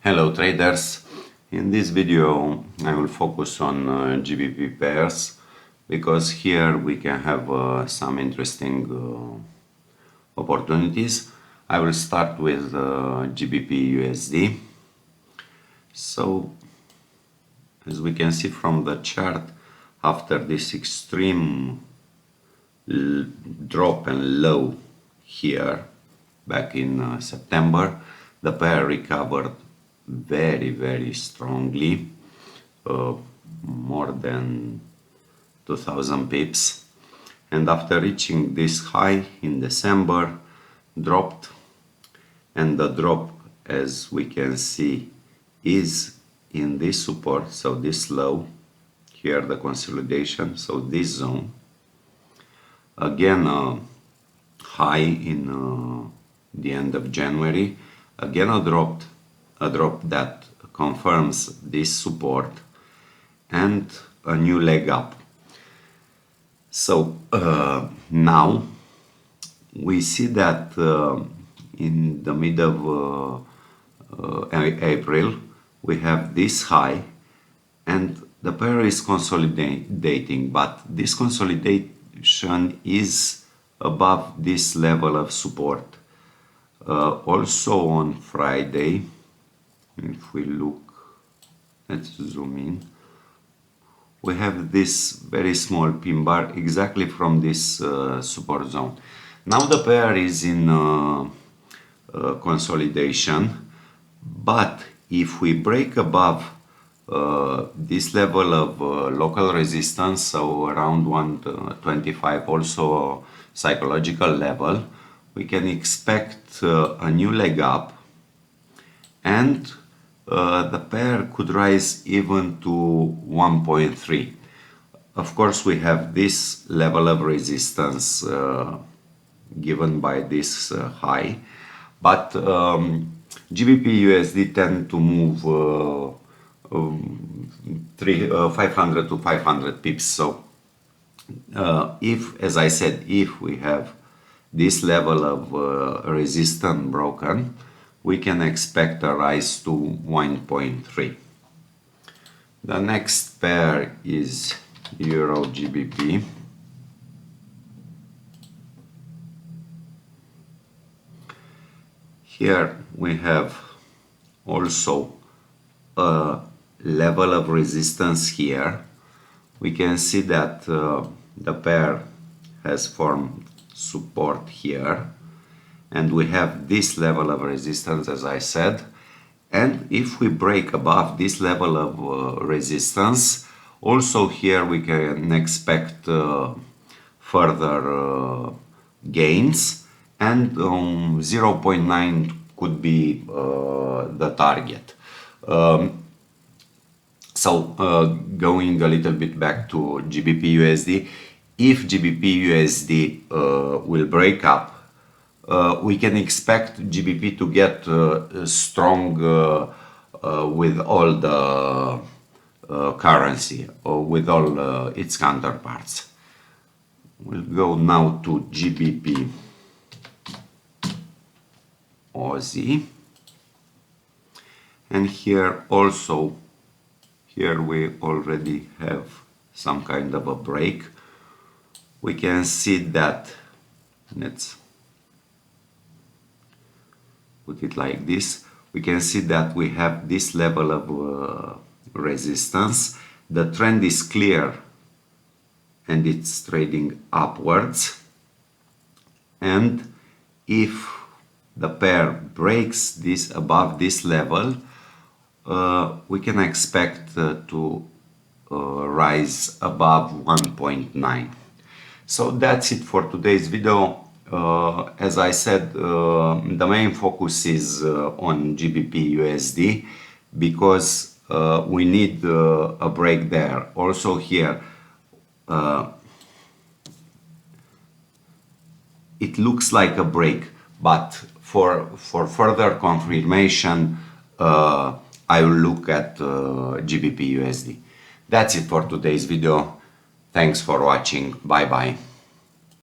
Hello traders, in this video I will focus on GBP pairs because here we can have some interesting opportunities. I will start with GBpUsd. So as we can see from the chart, after this extreme drop and low here back in September, the pair recovered very strongly, more than 2000 pips, and after reaching this high in December dropped, and the drop, as we can see, is in this support, so this low here, the consolidation, so this zone again, high in the end of January, again a drop that confirms this support and a new leg up. So now we see that in the mid of April we have this high and the pair is consolidating, but this consolidation is above this level of support. Also on Friday, if we look, let's zoom in, we have this very small pin bar exactly from this support zone. Now the pair is in consolidation, but if we break above this level of local resistance, so around 125, also a psychological level, we can expect a new leg up, and the pair could rise even to 1.3. Of course, we have this level of resistance given by this high, but GBpUsd tend to move 500 to 500 pips. So if, as I said, if we have this level of resistance broken, we can expect a rise to 1.3. The next pair is EurGbp. Here we have also a level of resistance here. We can see that the pair has formed support here, and we have this level of resistance, as I said, and if we break above this level of resistance, also here we can expect further gains, and 0.9 could be the target. Going a little bit back to GBpUsd, if GBpUsd will break up, we can expect GBP to get strong with all the currency, or with all its counterparts. We'll go now to GbpAud, and here also, here we already have some kind of a break. We can see that, let's put it like this, we can see that we have this level of resistance. The trend is clear and it's trading upwards, and if the pair breaks this above this level, we can expect to rise above 1.9. So that's it for today's video. As I said, the main focus is on GBpUsd because we need a break there. Also here, it looks like a break, but for further confirmation, I will look at GBpUsd. That's it for today's video. Thanks for watching. Bye bye.